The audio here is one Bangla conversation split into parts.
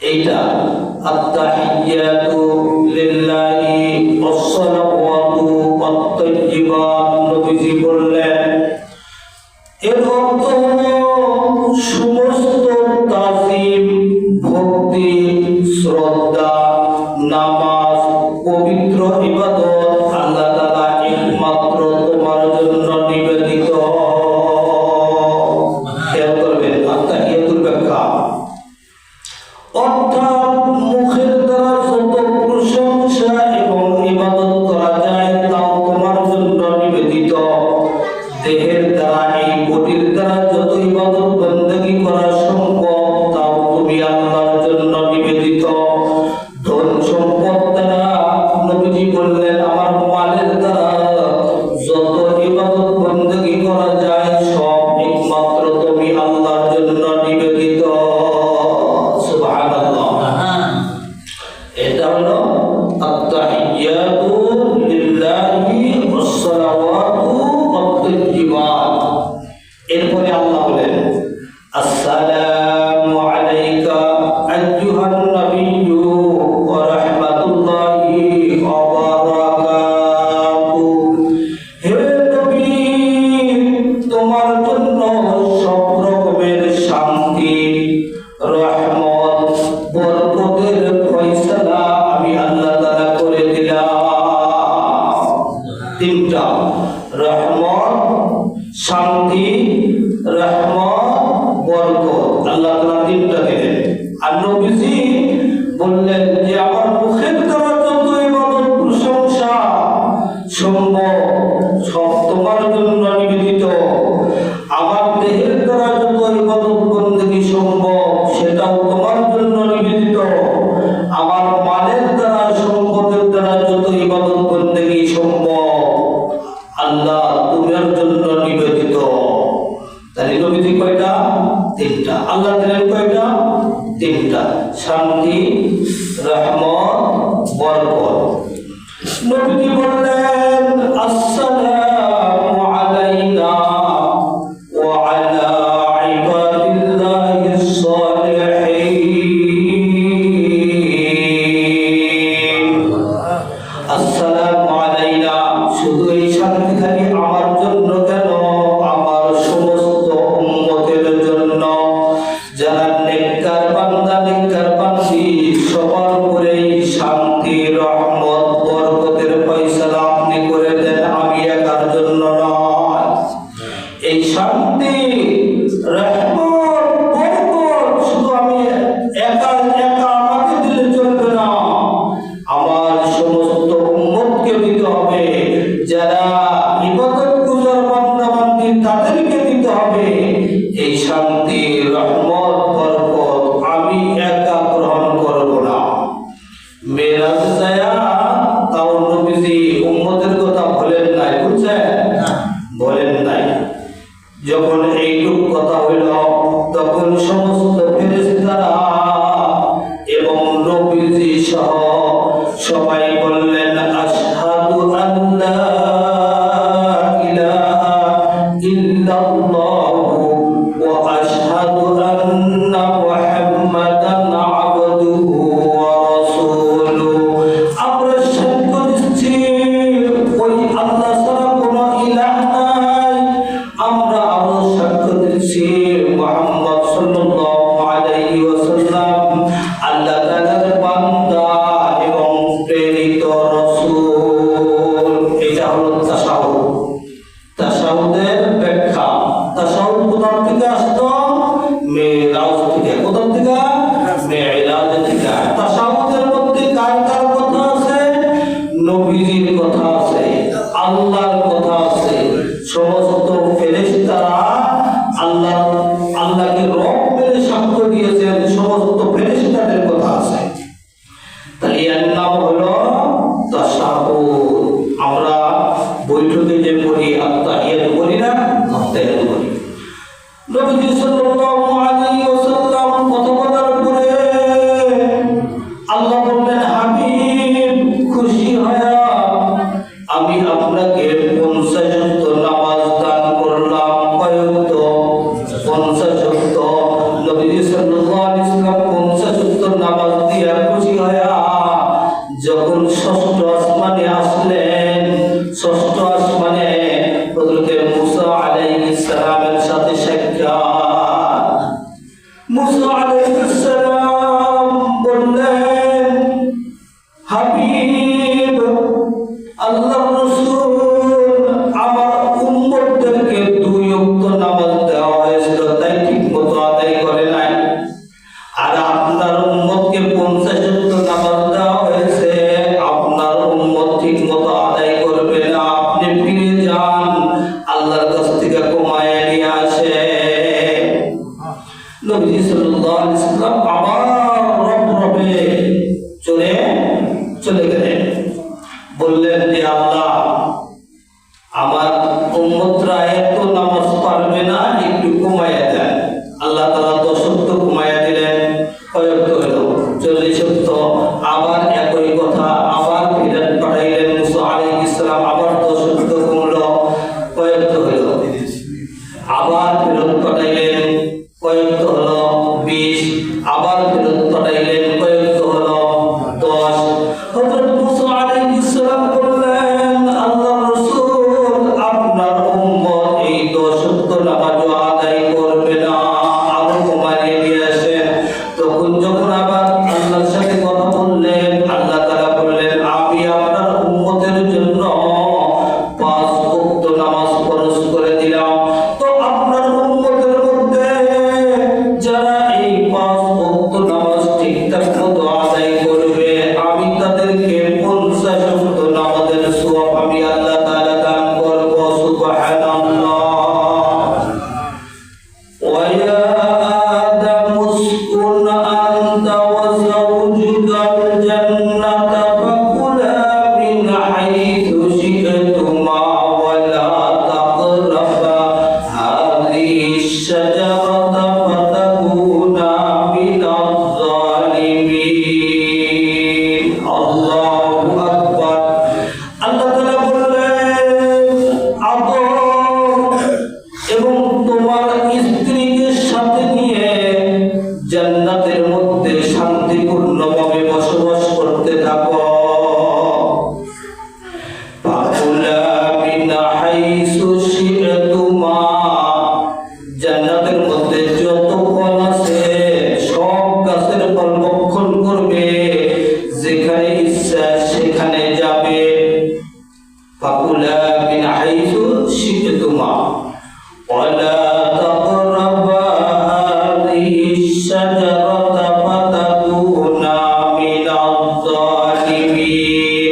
এইটা আত-তাহিয়াতু লিল্লাহি ওয়াস-সালাওয়াতু ওয়াত-তাইয়্যিবাত। নবীজি বললেন এর অর্থ হলো সমস্ত তাজিম, ভক্তি, শ্রদ্ধা, নামাজ, পবিত্র ইবাদত আল্লাহ তাআলা একমাত্র তোমার জন্য নিবেদিত। খেয়াল করবেন আত-তাহিয়াতুর ব্যাখ্যা অর্থাৎ মুখের দ্বারা যত প্রশংসা এবং ইবাদত করা যায় তাও তোমার জন্য নিবেদিত। দেহের দ্বারা এই বডির দ্বারা যত ইবাদত বন্দেগী করা সম্ভব তাও তুমি আল্লাহর জন্য নিবেদিত। ধন সম্পদ দ্বারা নবীজি বললেন আমার মালের দ্বারা যত ইবাদত বন্দেগী করা যায় সব একমাত্র তুমি আল্লাহর জন্য নিবেদিত। সুবহানাল্লাহ। এটা হলো আত-তাহিয়াতু লিল্লাহি ওয়াস-সালাওয়াতু ওয়াত-তাইয়্যিবাত। এরপরে আল্লাহ বলেন আসসালামু আলাইকা আইয়ুহান নাবিয়্যু ওয়া রাহমাতুল্লাহি ওয়া বারাকাতুহু। হে নবী তোমার জন্য সব রকমের শান্তি, রহমত, বরকতের ফয়সালা আমি আল্লাহ তাআলা করে দিলাম। তিনটা রহমত, শান্তি, রহমত, বরকত আল্লাহ তাআলা তিনটা দিলেন। আর নবীজি বললেন যে আমার মুখের দ্বারা যত ইবাদত প্রশংসা সম্ভব সব তোমার জন্য নিবেদিত। আমার দেহের দ্বারা যত ইবাদত বন্দেগী সম্ভব সেটাও তোমার জন্য নিবেদিত। আমার মালের দ্বারা সম্পদের দ্বারা যত ইবাদত বন্দেগী সম্ভব আল্লাহ তোমার জন্য নিবেদিত। তাহলে নবীজি কয়টা? তিনটা। আল্লাহ দিলেন কয়টা? তিনটা। শান্তি, রহমত, বরকত। নবীজি বললেন আসসালামু আলাইনা ওয়া আলা ইবাদিল্লাহিস সালিহিন। আসসালামু আলাইনা শুধু এই শান্তি খালি আমার জন্য কেন, আমার সমস্ত উম্মতের জন্য। যারা নেককার বান্দা, নেককার বান্দি সবার উপরেই শান্তি, রহমত, বরকতের ফয়সালা আপনি করে দেন, আমি একার জন্য নয়। এই শান্তি, রহমত, বরকত শুধু আমি একা একা আমাকে দিলে চলবে না, আমার সমস্ত উম্মতকে দিতে হবে। যারা ইবাদত গুজার বান্দা বান্দি তাদেরকে দিতে হবে। এই শান্তি, রহমত, বরকত আমি একা গ্রহণ করব না। মেরাজ যায় তাও নবীজি উম্মতের কথা বলেন নাই, বুঝছেন? বলেন নাই। যখন এইটুক কথা হইল তখন সমস্ত ফেরেশতারা এবং নবীজি সহ সবাই বললেন আশহাদু আল্লা ইলাহা ইল্লাল্লাহু ওয়া আশহাদু আন্না মুহাম্মাদান আবদুহু ওয়া রাসূলুহু। আমরা সাক্ষ্য দিচ্ছি ওই আল্লাহ ছাড়া কোনো ইলাহ নাই। আমরা আরো সাক্ষ্য দিচ্ছি মুহাম্মদ সাল্লাল্লাহু আলাইহি ওয়াসাল্লাম আল্লাহ তাআলার বান্দা এবং প্রেরিত রাসূল। এটা হলো তাশাহুদ। তাশাহুদের ব্যাখ্যা। তাশাহুদ কোথা থেকে আসতো? মেরাজ থেকে। কোথা থেকে? মেরাজ থেকে। তাশাহুদের মধ্যে কার কার কথা আছে? নবীজির কথা আছে, আল্লাহর কথা আছে। সমস্ত ফেরেশতারা আল্লাহকে রব মেনে সাক্ষ্য দিয়েছেন, সমস্ত ফেরেশতাদের কথা আছে। তাহলে এর নাম হলো তাশাহুদ। আমরা বৈঠকে যে পড়ি আত-তাহিয়াত পড়ি না, আত-তাহিয়াত পড়ি। নবীজি সাল্লাল্লাহু আলাইহি ওয়াসাল্লাম কথা বলার পরে আল্লাহ বললেন হাবিব খুশি হয়া আমি আপনাকে 50 ওয়াক্ত নামাজ দান করলাম। কয় ওয়াক্ত? 50 ওয়াক্ত। নবীজি সাল্লাল্লাহু আলাইহি ওয়াসাল্লাম 50 ওয়াক্ত নামাজ দিয়ে যখন ষষ্ঠ আসমানে আসলেন, ষষ্ঠ আসমানে হযরত মুসা আলাইহিস সালামের সাথে সাক্ষাৎ। মুসা আলাইহিস সালাম বললেন, হাবিব আল্লাহর রাসূল, আমার উম্মতদেরকে 2 ওয়াক্ত নামাজ দেওয়া হয়েছিল, তাই ঠিকমতো আদায় করে নাই। আর আপনার উম্মতকে 50 ওয়াক্ত নামাজ দেওয়া হয়েছে, আপনার উম্মত ঠিকমতো আদায় করবে না। আপনি ফিরে যান, আল্লাহর কাছ থেকে কমায় নিয়ে আসেন। নবী সাল্লাল্লাহু আলাইহি ওয়াসাল্লাম আবার রবে চলে গেলেন। বললেন যে আল্লাহ, আমার উম্মতরা এত নামাজ পারবে না, একটু কমায়া দেন। আল্লাহ তাআলা 10 ওয়াক্ত কমায়া দিলেন। কয় ওয়াক্ত হলো? 40 ওয়াক্ত। আবার একই কথা, আবার ফেরত পাঠাইলেন মুসা আলাইহিস সালাম, আবার 10 ওয়াক্ত কমলো। কয় ওয়াক্ত হলো? আবার ফেরত পাঠাইলেন। কয় ওয়াক্ত হলো? 20। আবার ফেরত পাঠাইলেন। কয় ওয়াক্ত হলো? 10। হযরত মুসা আলাইহিস সালাম বললেন, আল্লাহর রাসূল, আপনার উম্মত এই 10 ওয়াক্ত নামাজও আদায় করবে না, আরো কমায় নিয়ে আসেন। তখন যখন আবার আল্লাহর সাথে কথা বললেন, আল্লাহ তাআলা বললেন, আমি আপনার উম্মতের জন্য 5 ওয়াক্ত নামাজ ফরজ করে দিলাম। তো আপনার উম্মতের মধ্যে যারা এই 5 ওয়াক্ত নামাজ ঠিকঠাক মতো আদায় করবে, আমি তাদেরকে 50 ওয়াক্ত নামাজের সওয়াব আমি আল্লাহ তাআলা দান করব। সুবহানাল্লাহ। ويا آدم اسكن أنت وزوجك الجنة فكلا من حيث شئتما ولا تقربا هذه الشجرة فتكونا من الظالمين। الله أكبر। আল্লাহ তাআলা বললেন, আদম এবং তোমার স্ত্রীকে সাথে নিয়ে জান্নাতের মধ্যে শান্তিপূর্ণভাবে বসবাস করতে থাকো। ফাকুলা মিন হাইসু শি'তুমা, জান্নাতের মধ্যে যত ফল আছে সব গাছের ফল ভক্ষণ করবে, যেখানে ইচ্ছা সেখানে যাবে। ফাকুলা মিন হাইসু শি'তুমা ولا تقربا هذه الشجرة فتكونا من الظالمين।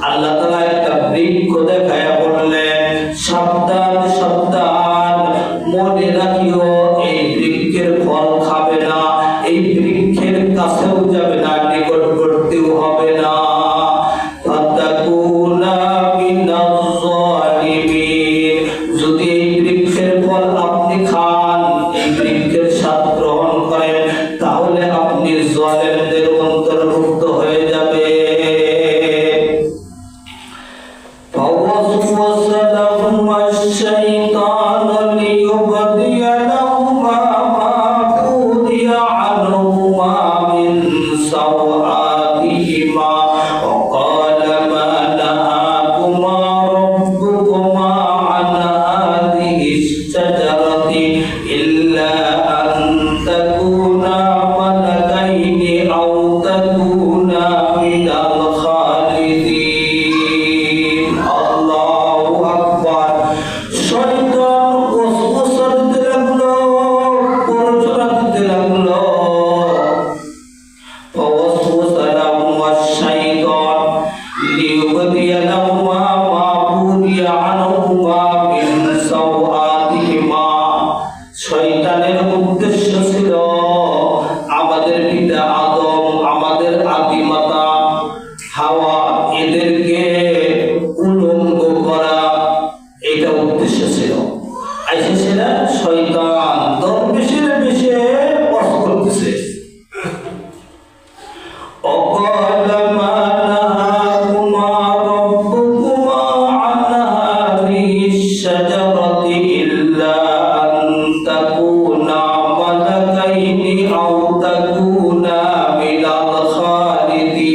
আল্লাহ তাআলা একটা বৃক্ষ দেখায়া বললেন, সাবধান সাবধান, মনে রাখিও এই বৃক্ষের ফল খাবে না, এই বৃক্ষের কাছেও যাবে না, নিকটবর্তীও হবে না। ফাতাকুনা মিনাজ জালিমিন, যদি এই বৃক্ষের ফল আপনি খান, এই বৃক্ষের স্বাদ গ্রহণ করেন, তাহলে আপনি জালেমদের অন্তর্ভুক্ত হয়ে যাবে। فوسوس لهما الشيطان ليبدي لهما ما وري عنهما من سوآتهما وقال ما نهاكما ربكما عن هذه الشجرة إلا أن تكونا ملكين أو تكونا من الخالدين। الله أكبر। শয়তান ওয়াসওয়াসা দিতে লাগলো, প্ররোচনা দিতে লাগলো। فوسوس لهما الشيطان ليبدي لهما ما وري عنهما من سوآتهما। শয়তানের উদ্দেশ্য ছিল আমাদের পিতা আদম, আমাদের আদি মাতা হাওয়া, এদেরকে উলঙ্গ করা, এটা উদ্দেশ্য ছিল। আইসা ছিল শয়তান দরবেশের বেশে বস করতেছে। وقال ما نهاكما ربكما عن هذه الشجرة إلا أن تكونا ملكين أو تكونا من الخالدين।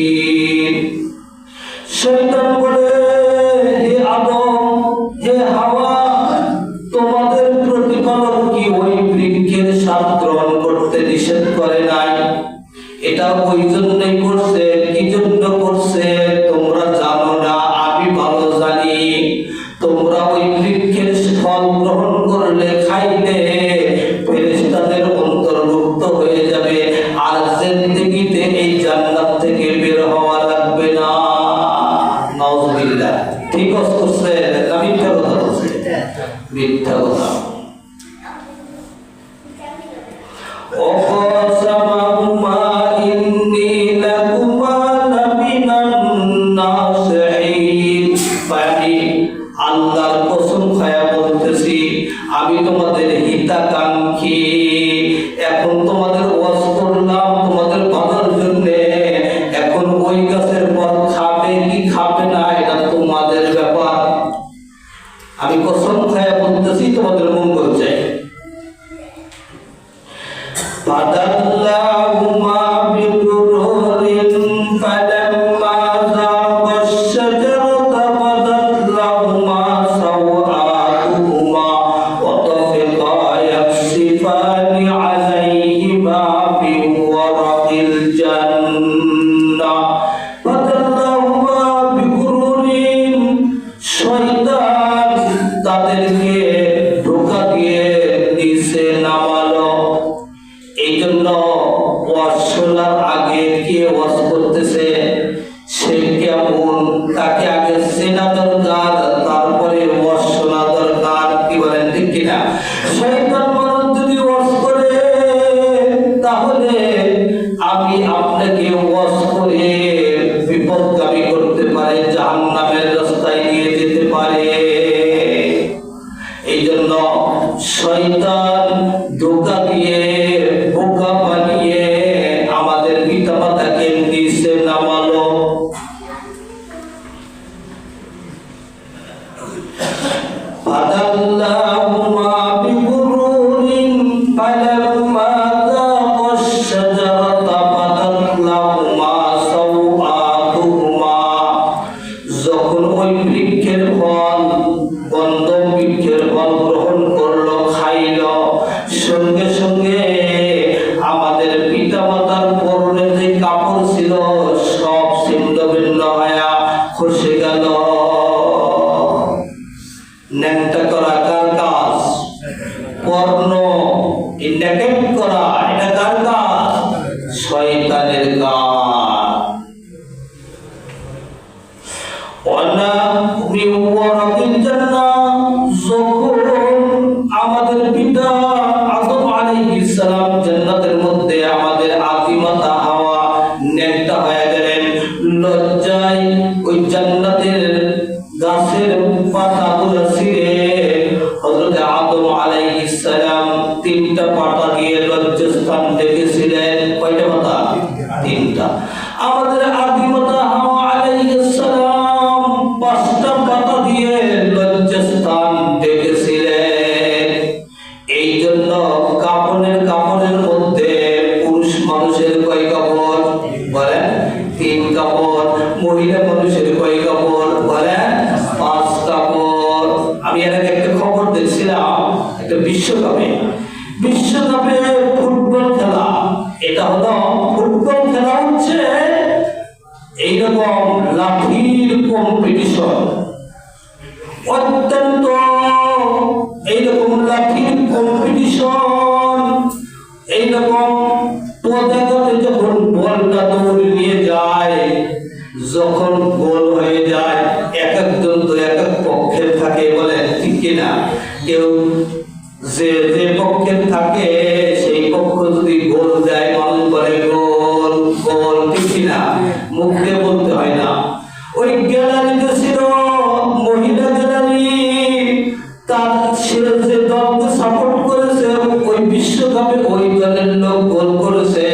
ওই গাছের ফল খাবে কি খাবে না এটা তোমাদের ব্যাপার। আমি কসম খায়া বলতেছি তোমাদের মঙ্গল চাই। ফাদাল্লাহুমা বিগুরুরিন ফালাম্মা যাqa আশ-শাজারাতা বাদাত লাহুমা সাওআতুহুমা ওয়া তাফিকা ইয়াকসিফানি আলাইহিমা মিন ওয়ারাকিল জান্নাহ। ফাদাল্লাহুমা বিগুরুরিন, শয়তান তাদেরকে ধোঁকা দিয়ে নিচে নামালো। এই জন্য ওয়াজ শোনার আগে কে ওয়াজ করতেছে সে কেমন তাকে আগে চেনা দরকার, তারপরে ওয়াজ শোনা দরকার। কি বলেন ঠিক কিনা? শয়তান মানুষ যদি ওয়াজ করে তাহলে আমি আপনাকে ওয়াজ করে বিপদগামী করতে পারে, জাহান্নামের রাস্তায় নিয়ে যেতে পারে। এই জন্য শয়তান ধোঁকা দিয়ে বোকা বানিয়ে আমাদের পিতা মাতাকে নিচে নামালো। ফাদাল্লাহুমা বিগুরুরিন ফালাম্মা যাqa আশ-শাজারাতা বাদাত লাহুমা সাওআতুহুমা, যখন ওই বৃক্ষের ফল গন্ধম বৃক্ষের ফল গ্রহণ করলো, খাইলো, সঙ্গে সঙ্গে আমাদের পিতা মাতার পরনে যে কাপড় ছিল সব ছিন্ন ভিন্ন হয়ে খসে গেল। ন্যাংটা করা কার কাজ? পর্ণ নেকেট করা এটা কার কাজ? শয়তানের কাজ। যখন আমাদের পিতা আদম আলাইহিস সালাম জান্নাতের মধ্যে আমাদের আদি মাতা হাওয়া ন্যাংটা হয়ে গেলেন, লজ্জায় ওই জান্নাতের গাছের পাতাগুলো ছিঁড়ে হযরত আদম আলাইহিস সালাম 3টা পাতা দিয়ে লজ্জাস্থান ডেকেছিলেন। কয়টা পাতা? 3টা। আমাদের আদি মাতা হাওয়া আলাইহিস সালাম 5টা পাতা দিয়ে লজ্জাস্থান ডেকেছিলেন। এই জন্য কাপড়ের মধ্যে পুরুষ মানুষের কয় কাপড় বলেন? 3 কাপড়। মহিলা মানুষের কয় কাপড় বলেন? 5 কাপড়। আমি এর আগে একটা খবর দেখছিলাম, একটা বিশ্বকাপে ফুটবল খেলা। এটা হলো ফুটবল খেলা হচ্ছে এইরকম লাঠির কম্পিটিশন, অত্যন্ত এইরকম লাঠির কম্পিটিশন। এইরকম পদাঘাতে যখন বলটা দৌড়ে নিয়ে যায়, যখন গোল হয়ে যায়, এক একজন তো এক এক পক্ষের থাকে, বলেন ঠিক কিনা? কেউ যে পক্ষের থাকে সেই পক্ষ যদি গোল দেয় মানুষ বলে গোল গোল, ঠিক কিনা? মুখ দিয়ে বলতে হয় না। ওই গ্যালারিতে ছিল মহিলা গ্যালারি, তার যে দলকে সাপোর্ট করেছে ওই বিশ্বকাপে ওই দলের লোক গোল করেছে,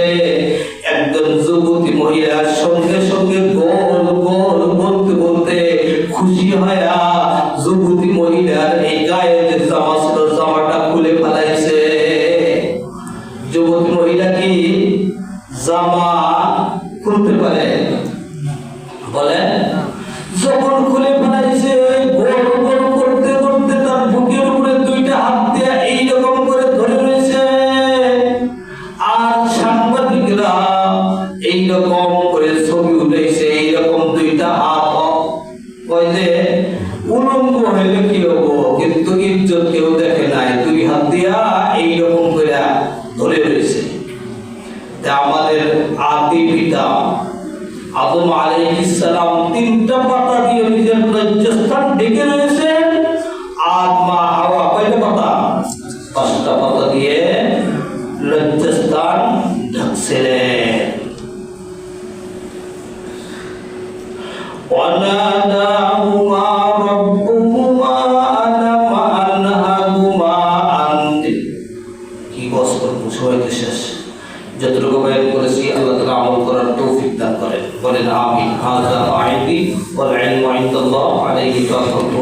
একজন যুবতী মহিলার সঙ্গে সঙ্গে গোল গোল বলতে বলতে খুশি হয়া যুবতী মহিলার এই গায়ে যে জামা ছিল জামাটা খুলে ফেলাইছে। যুবতী মহিলা কি জামা খুলতে পারে? বলেন। যখন খুলে ফেলাইছে গোল গোল করতে করতে তার বুকের উপরে 2টা হাত দিয়ে এইরকম করে ধরে রয়েছে, আর সাংবাদিকরা এইরকম করে ছবি উঠাইছে। এইরকম 2টা হাত ওই যে উলঙ্গ হইলে কি হবো, কিন্তু ইজ্জত কেউ দেখে নাই, 2 হাত দিয়া এইরকম করে ধরে রয়েছে। আমাদের আদি পিতা আদম আলাইহিস সালাম 3টা পাতা দিয়ে নিজের লজ্জাস্থান ঢেকে রয়েছেন, আর মা হাওয়া কয়টা পাতা? 5টা পাতা দিয়ে লজ্জাস্থান ঢাকছিলেন। ওয়ানাদাহুমা রাব্বুহুমা আলাম আনহাকুমা আনতি। কি বস্তু সবাইকে শেষ যতটুকু বয়ান করেছি আল্লাহ তাআলা আমল করার তৌফিক দান করেন। বলেন আমিন। হাযা মা ইনদি ওয়াল ইলমু ইনদাল্লাহ আলাইহি তাওয়াক্কালতু।